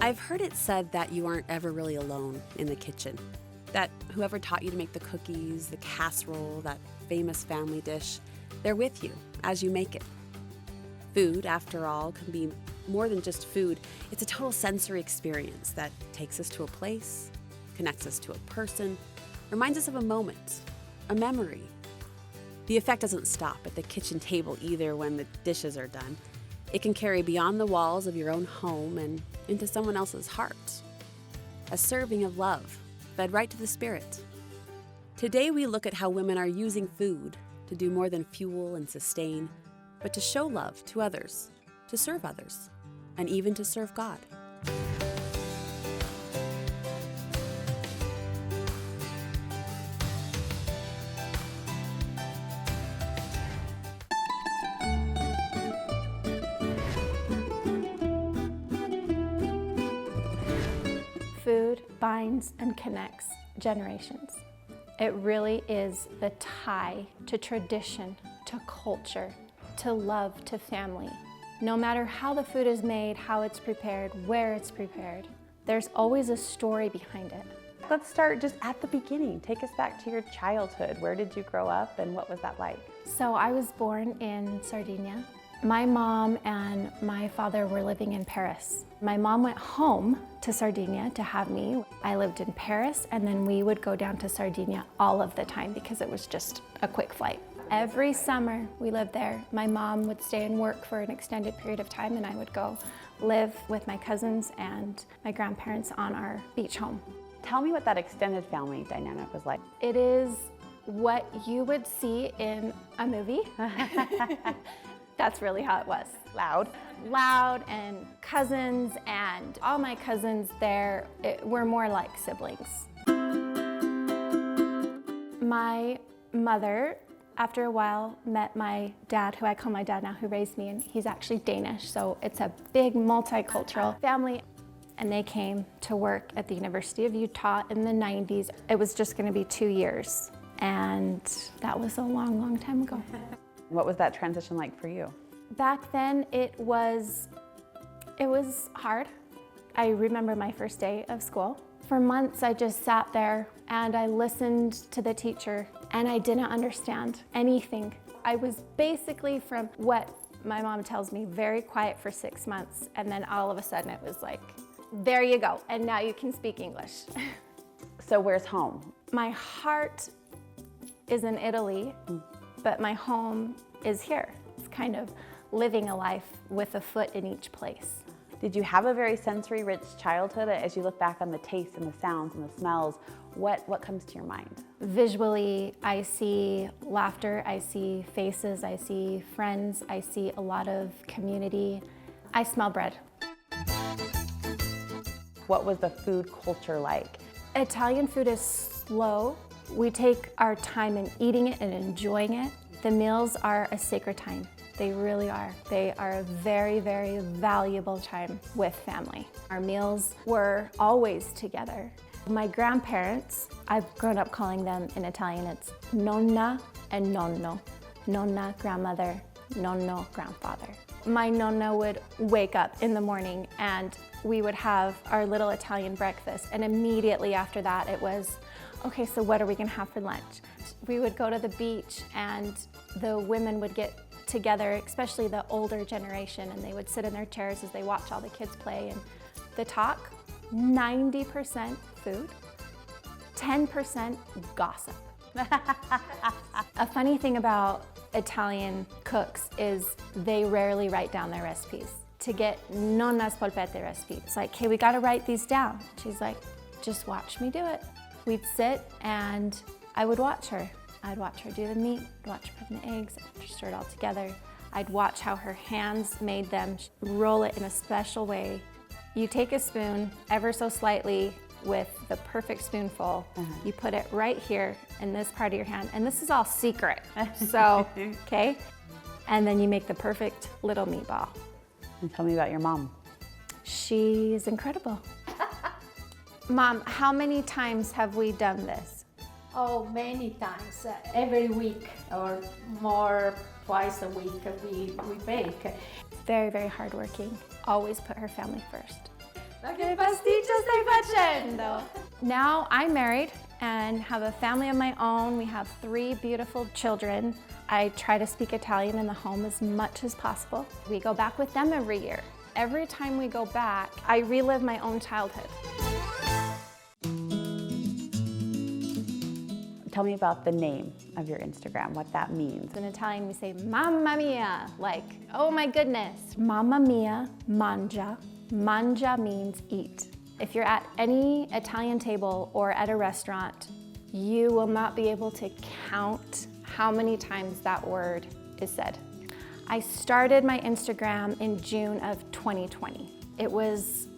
I've heard it said that you aren't ever really alone in the kitchen, that whoever taught you to make the cookies, the casserole, that famous family dish, they're with you as you make it. Food, after all, can be more than just food. It's a total sensory experience that takes us to a place, connects us to a person, reminds us of a moment, a memory. The effect doesn't stop at the kitchen table either when the dishes are done. It can carry beyond the walls of your own home and into someone else's heart. A serving of love, fed right to the spirit. Today we look at how women are using food to do more than fuel and sustain, but to show love to others, to serve others, and even to serve God. Food binds and connects generations. It really is the tie to tradition, to culture, to love, to family. No matter how the food is made, how it's prepared, where it's prepared, there's always a story behind it. Let's start just at the beginning. Take us back to your childhood. Where did you grow up and what was that like? So I was born in Sardinia. My mom and my father were living in Paris. My mom went home to Sardinia to have me. I lived in Paris, and then we would go down to Sardinia all of the time because it was just a quick flight. Every summer we lived there. My mom would stay and work for an extended period of time, and I would go live with my cousins and my grandparents on our beach home. Tell me what that extended family dynamic was like. It is what you would see in a movie. That's really how it was. Loud and cousins, and all my cousins there were more like siblings. My mother, after a while, met my dad, who I call my dad now, who raised me, and he's actually Danish, so it's a big multicultural family. And they came to work at the University of Utah in the 90s. It was just gonna be 2 years, and that was a long, long time ago. What was that transition like for you? Back then, it was hard. I remember my first day of school. For months, I just sat there and I listened to the teacher, and I didn't understand anything. I was basically, from what my mom tells me, very quiet for 6 months, and then all of a sudden it was like, there you go, and now you can speak English. So where's home? My heart is in Italy, but my home is here. It's kind of living a life with a foot in each place. Did you have a very sensory-rich childhood? As you look back on the tastes and the sounds and the smells, what comes to your mind? Visually, I see laughter, I see faces, I see friends, I see a lot of community. I smell bread. What was the food culture like? Italian food is slow. We take our time in eating it and enjoying it. The meals are a sacred time. They really are. They are a very, very valuable time with family. Our meals were always together. My grandparents, I've grown up calling them in Italian, it's nonna and nonno. Nonna, grandmother, nonno, grandfather. My nonna would wake up in the morning and we would have our little Italian breakfast, and immediately after that it was, okay, so what are we gonna have for lunch? We would go to the beach and the women would get together, especially the older generation, and they would sit in their chairs as they watch all the kids play, and the talk, 90% food, 10% gossip. A funny thing about Italian cooks is they rarely write down their recipes. To get nonna's polpette recipe, it's like, okay, we gotta write these down. She's like, just watch me do it. We'd sit and I would watch her. I'd watch her do the meat, I'd watch her put in the eggs, I'd stir it all together. I'd watch how her hands made them, roll it in a special way. You take a spoon, ever so slightly, with the perfect spoonful. You put it right here in this part of your hand, and this is all secret. So, okay? And then you make the perfect little meatball. And tell me about your mom. She's incredible. Mom, how many times have we done this? Oh, many times, every week or more, twice a week we bake. Very, very hardworking. Always put her family first. Che pasticcio stai facendo? Now I'm married and have a family of my own. We have 3 beautiful children. I try to speak Italian in the home as much as possible. We go back with them every year. Every time we go back, I relive my own childhood. Tell me about the name of your Instagram, what that means. In Italian, we say mamma mia, like, oh my goodness. Mamma mia, mangia. Mangia means eat. If you're at any Italian table or at a restaurant, you will not be able to count how many times that word is said. I started my Instagram in June of 2020. It was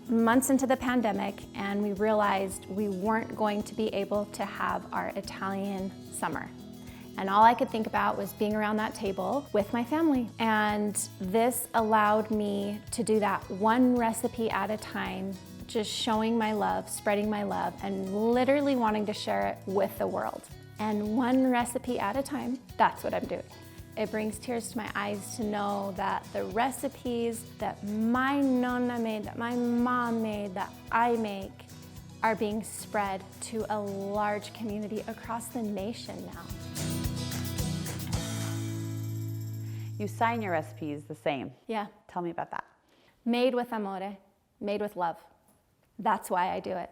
months into the pandemic, and we realized we weren't going to be able to have our Italian summer. And all I could think about was being around that table with my family. And this allowed me to do that one recipe at a time, just showing my love, spreading my love, and literally wanting to share it with the world. And one recipe at a time, that's what I'm doing. It brings tears to my eyes to know that the recipes that my nonna made, that my mom made, that I make, are being spread to a large community across the nation now. You sign your recipes the same. Yeah. Tell me about that. Made with amore, made with love. That's why I do it.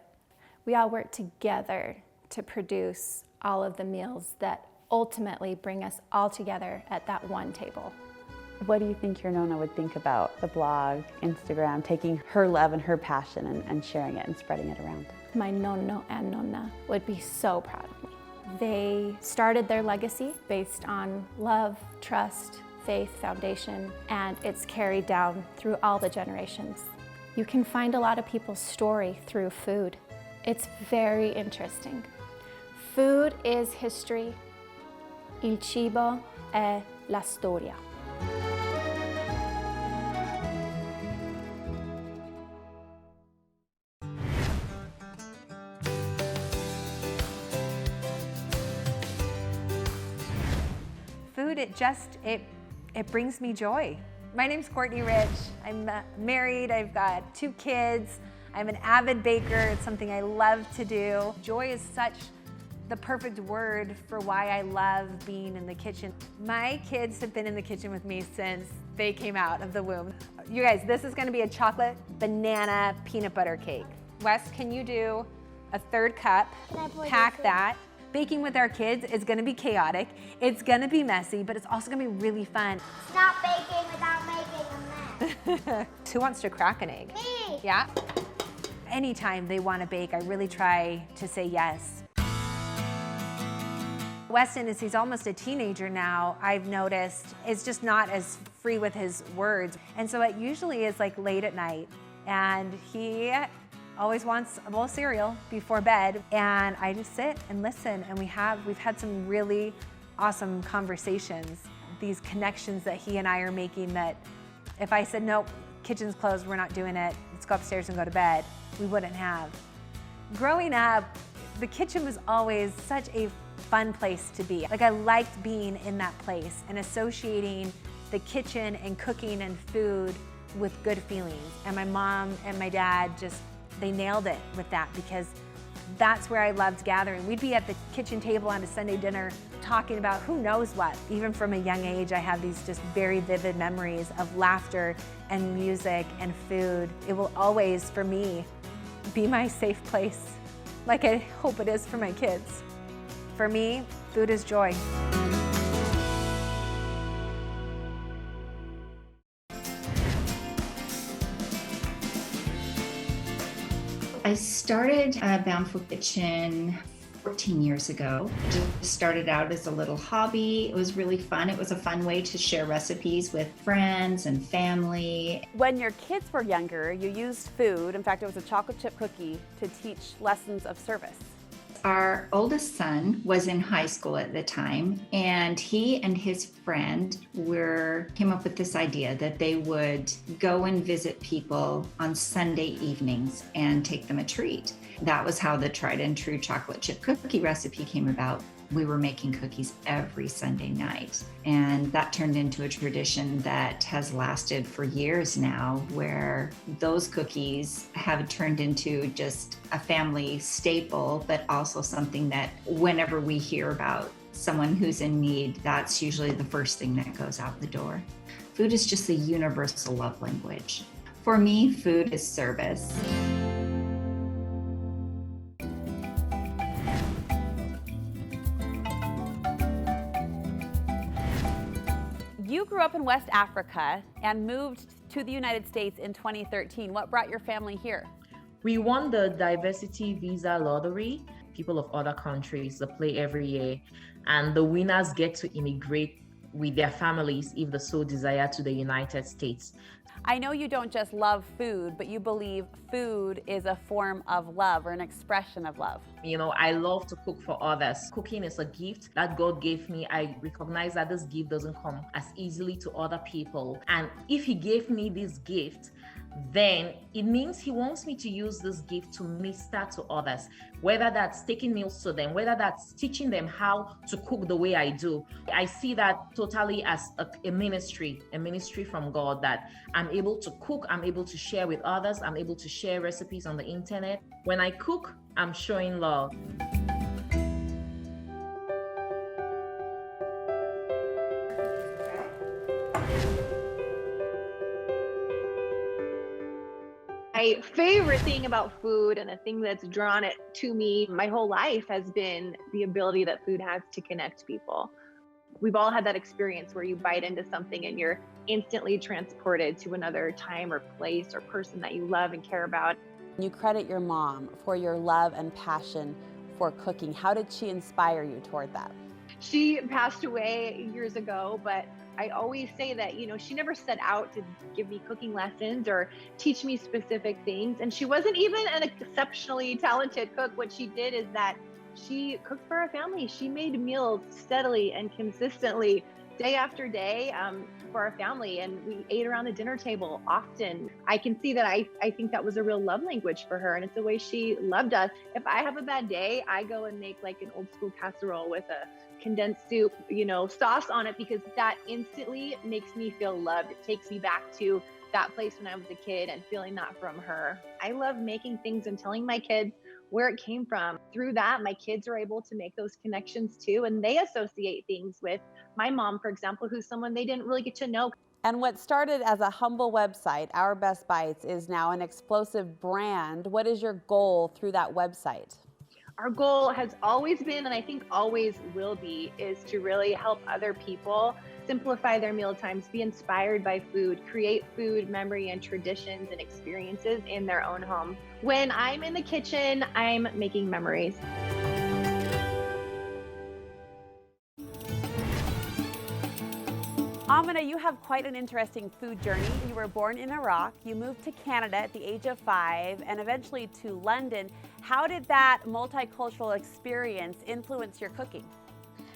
We all work together to produce all of the meals that ultimately bring us all together at that one table. What do you think your Nonna would think about the blog, Instagram, taking her love and her passion and sharing it and spreading it around? My nonno and nonna would be so proud of me. They started their legacy based on love, trust, faith, foundation, and it's carried down through all the generations. You can find a lot of people's story through food. It's very interesting. Food is history. Il cibo è la storia. Food, it brings me joy. My name's Courtney Rich. I'm married, I've got 2 kids. I'm an avid baker, it's something I love to do. Joy is such the perfect word for why I love being in the kitchen. My kids have been in the kitchen with me since they came out of the womb. You guys, this is gonna be a chocolate banana peanut butter cake. Wes, can you do a 1/3 cup? Pack that. Baking with our kids is gonna be chaotic. It's gonna be messy, but it's also gonna be really fun. Stop baking without making a mess. Who wants to crack an egg? Me! Yeah? Anytime they wanna bake, I really try to say yes. Weston, as he's almost a teenager now, I've noticed is just not as free with his words. And so it usually is like late at night, and he always wants a bowl of cereal before bed, and I just sit and listen, and we've had some really awesome conversations, these connections that he and I are making that if I said, nope, kitchen's closed, we're not doing it, let's go upstairs and go to bed, we wouldn't have. Growing up, the kitchen was always such a fun place to be. Like I liked being in that place and associating the kitchen and cooking and food with good feelings. And my mom and my dad they nailed it with that because that's where I loved gathering. We'd be at the kitchen table on a Sunday dinner talking about who knows what. Even from a young age, I have these just very vivid memories of laughter and music and food. It will always, for me, be my safe place, like I hope it is for my kids. For me, food is joy. I started Bountiful Kitchen 14 years ago. Just started out as a little hobby. It was really fun. It was a fun way to share recipes with friends and family. When your kids were younger, you used food, in fact it was a chocolate chip cookie, to teach lessons of service. Our oldest son was in high school at the time, and he and his friend came up with this idea that they would go and visit people on Sunday evenings and take them a treat. That was how the tried and true chocolate chip cookie recipe came about. we were making cookies every Sunday night. And that turned into a tradition that has lasted for years now, where those cookies have turned into just a family staple, but also something that whenever we hear about someone who's in need, that's usually the first thing that goes out the door. Food is just a universal love language. For me, food is service. You grew up in West Africa and moved to the United States in 2013. What brought your family here? We won the diversity visa lottery. People of other countries play every year, and the winners get to immigrate with their families if they so desire to the United States. I know you don't just love food, but you believe food is a form of love or an expression of love. You know, I love to cook for others. Cooking is a gift that God gave me. I recognize that this gift doesn't come as easily to other people. And if He gave me this gift, then it means He wants me to use this gift to minister to others, whether that's taking meals to them, whether that's teaching them how to cook the way I do. I see that totally as a ministry from God, that I'm able to cook, I'm able to share with others, I'm able to share recipes on the internet. When I cook, I'm showing love. My favorite thing about food, and a thing that's drawn it to me my whole life, has been the ability that food has to connect people. We've all had that experience where you bite into something and you're instantly transported to another time or place or person that you love and care about. You credit your mom for your love and passion for cooking. How did she inspire you toward that? She passed away years ago, but I always say that, you know, she never set out to give me cooking lessons or teach me specific things. And she wasn't even an exceptionally talented cook. What she did is that she cooked for our family. She made meals steadily and consistently, day after day, for our family. And we ate around the dinner table often. I can see that I think that was a real love language for her. And it's the way she loved us. If I have a bad day, I go and make like an old school casserole with a condensed soup, you know, sauce on it, because that instantly makes me feel loved. It takes me back to that place when I was a kid and feeling that from her. I love making things and telling my kids where it came from. Through that, my kids are able to make those connections too, and they associate things with my mom, for example, who's someone they didn't really get to know. And what started as a humble website, Our Best Bites, is now an explosive brand. What is your goal through that website? Our goal has always been, and I think always will be, is to really help other people simplify their meal times, be inspired by food, create food memory and traditions and experiences in their own home. When I'm in the kitchen, I'm making memories. Amina, you have quite an interesting food journey. You were born in Iraq, you moved to Canada at the age of 5, and eventually to London. How did that multicultural experience influence your cooking?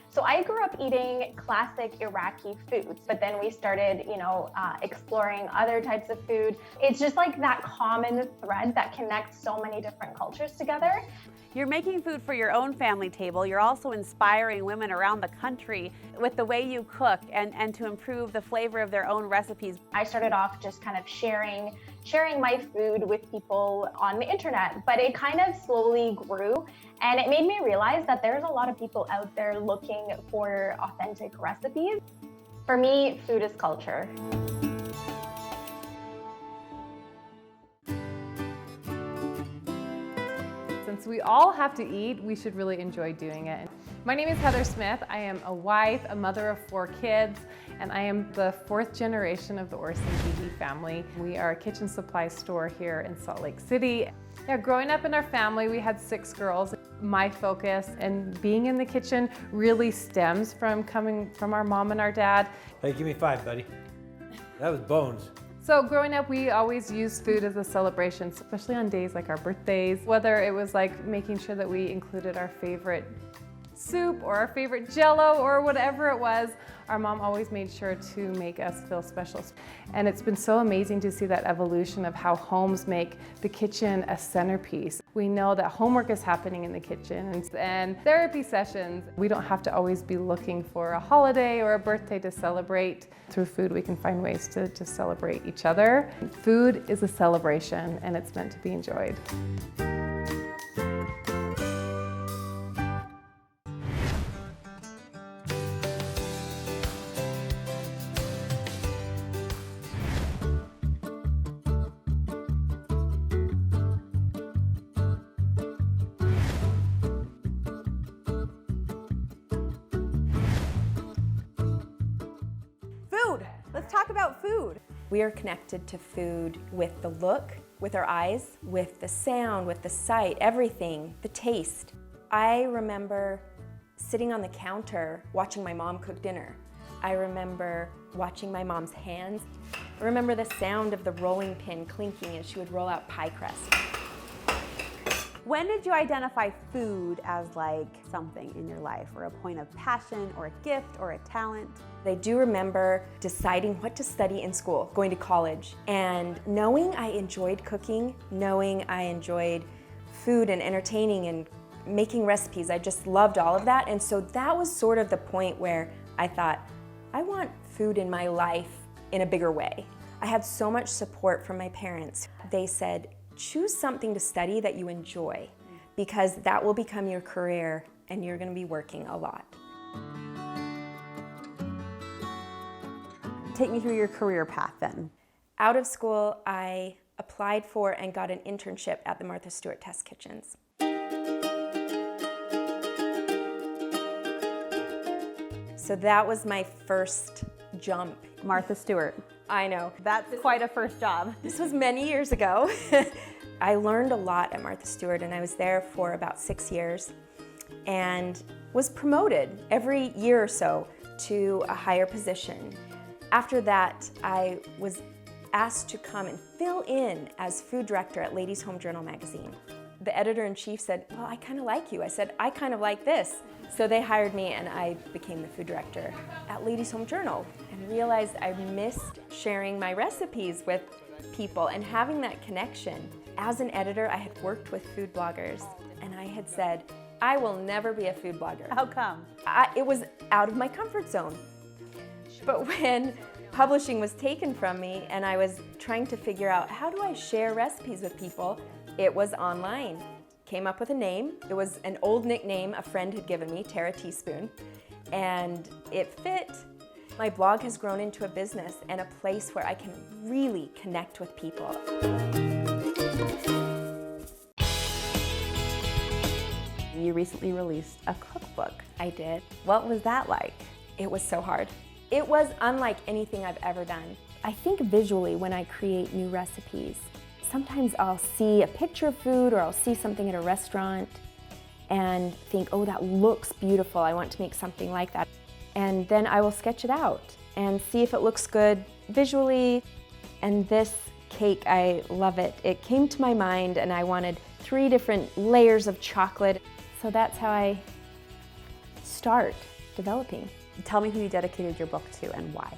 So I grew up eating classic Iraqi foods, but then we started, exploring other types of food. It's just like that common thread that connects so many different cultures together. You're making food for your own family table. You're also inspiring women around the country with the way you cook and to improve the flavor of their own recipes. I started off just kind of sharing my food with people on the internet, but it kind of slowly grew, and it made me realize that there's a lot of people out there looking for authentic recipes. For me, food is culture. Since we all have to eat, we should really enjoy doing it. My name is Heather Smith. I am a wife, a mother of 4 kids, and I am the 4th generation of the Orson Beebe family. We are a kitchen supply store here in Salt Lake City. Yeah, growing up in our family, we had 6 girls. My focus and being in the kitchen really stems from coming from our mom and our dad. Hey, give me 5, buddy. That was bones. So growing up, we always used food as a celebration, especially on days like our birthdays, whether it was like making sure that we included our favorite soup or our favorite Jell-O or whatever it was, our mom always made sure to make us feel special. And it's been so amazing to see that evolution of how homes make the kitchen a centerpiece. We know that homework is happening in the kitchen and therapy sessions. We don't have to always be looking for a holiday or a birthday to celebrate. Through food, we can find ways to celebrate each other. Food is a celebration and it's meant to be enjoyed. Let's talk about food. We are connected to food with the look, with our eyes, with the sound, with the sight, everything, the taste. I remember sitting on the counter watching my mom cook dinner. I remember watching my mom's hands. I remember the sound of the rolling pin clinking as she would roll out pie crust. When did you identify food as like something in your life, or a point of passion, or a gift, or a talent? I do remember deciding what to study in school, going to college, and knowing I enjoyed cooking, knowing I enjoyed food and entertaining and making recipes. I just loved all of that. And so that was sort of the point where I thought, I want food in my life in a bigger way. I had so much support from my parents. They said, choose something to study that you enjoy, because that will become your career and you're going to be working a lot. Take me through your career path then. Out of school, I applied for and got an internship at the Martha Stewart Test Kitchens. So that was my first jump. Martha Stewart. I know. That's quite a first job. This was many years ago. I learned a lot at Martha Stewart, and I was there for about 6 years and was promoted every year or so to a higher position. After that, I was asked to come and fill in as food director at Ladies' Home Journal magazine. The editor-in-chief said, well, I kind of like you. I said, I kind of like this. So they hired me and I became the food director at Ladies' Home Journal and realized I missed sharing my recipes with people and having that connection. As an editor, I had worked with food bloggers and I had said, I will never be a food blogger. How come? It was out of my comfort zone. But when publishing was taken from me and I was trying to figure out how do I share recipes with people, it was online. Came up with a name. It was an old nickname a friend had given me, Tara Teaspoon, and it fit. My blog has grown into a business and a place where I can really connect with people. You recently released a cookbook. I did. What was that like? It was so hard. It was unlike anything I've ever done. I think visually when I create new recipes. Sometimes I'll see a picture of food or I'll see something at a restaurant and think, oh, that looks beautiful. I want to make something like that. And then I will sketch it out and see if it looks good visually. And this cake, I love it. It came to my mind and I wanted 3 different layers of chocolate. So that's how I start developing. Tell me who you dedicated your book to and why.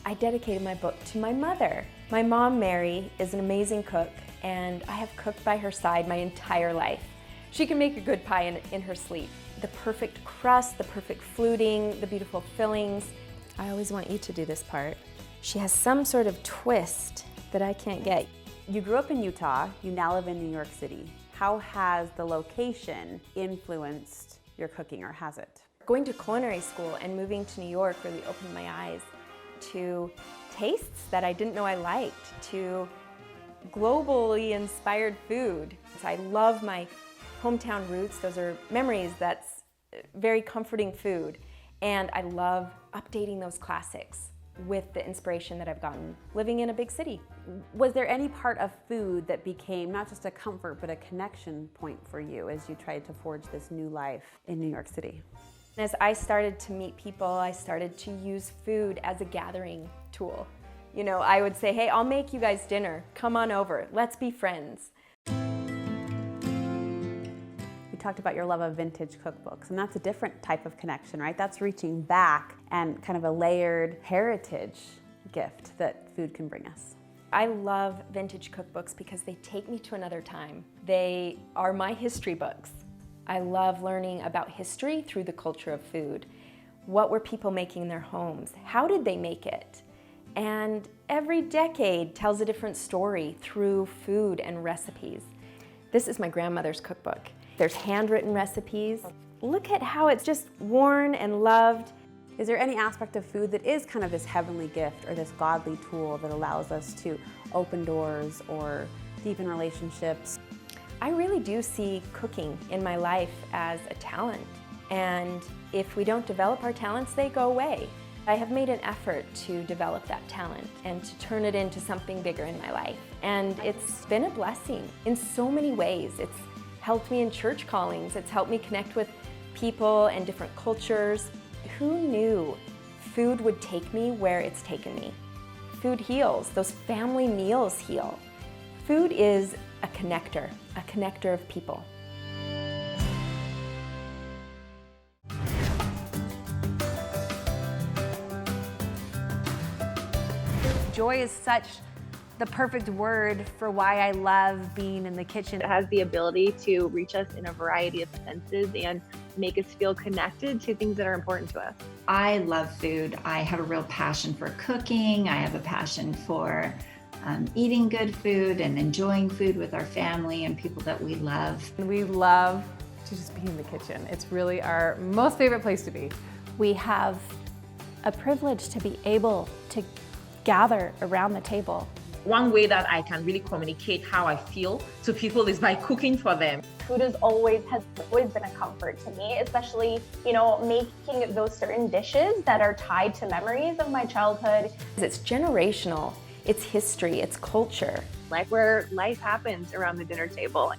I dedicated my book to my mother. My mom, Mary, is an amazing cook, and I have cooked by her side my entire life. She can make a good pie in her sleep. The perfect crust, the perfect fluting, the beautiful fillings. I always want you to do this part. She has some sort of twist that I can't get. You grew up in Utah, you now live in New York City. How has the location influenced your cooking, or has it? Going to culinary school and moving to New York really opened my eyes to tastes that I didn't know I liked, to globally inspired food. So I love my hometown roots. Those are memories. That's very comforting food. And I love updating those classics with the inspiration that I've gotten living in a big city. Was there any part of food that became not just a comfort, but a connection point for you as you tried to forge this new life in New York City? As I started to meet people, I started to use food as a gathering tool. You know, I would say, hey, I'll make you guys dinner. Come on over. Let's be friends. You talked about your love of vintage cookbooks, and that's a different type of connection, right? That's reaching back and kind of a layered heritage gift that food can bring us. I love vintage cookbooks because they take me to another time. They are my history books. I love learning about history through the culture of food. What were people making in their homes? How did they make it? And every decade tells a different story through food and recipes. This is my grandmother's cookbook. There's handwritten recipes. Look at how it's just worn and loved. Is there any aspect of food that is kind of this heavenly gift or this godly tool that allows us to open doors or deepen relationships? I really do see cooking in my life as a talent. And if we don't develop our talents, they go away. I have made an effort to develop that talent and to turn it into something bigger in my life. And it's been a blessing in so many ways. It's helped me in church callings. It's helped me connect with people and different cultures. Who knew food would take me where it's taken me? Food heals. Those family meals heal. Food is a connector of people. Joy is such the perfect word for why I love being in the kitchen. It has the ability to reach us in a variety of senses and make us feel connected to things that are important to us. I love food. I have a real passion for cooking. I have a passion for eating good food and enjoying food with our family and people that we love. We love to just be in the kitchen. It's really our most favorite place to be. We have a privilege to be able to gather around the table. One way that I can really communicate how I feel to people is by cooking for them. Food has always been a comfort to me, especially, making those certain dishes that are tied to memories of my childhood. It's generational, it's history, it's culture. Like where life happens around the dinner table.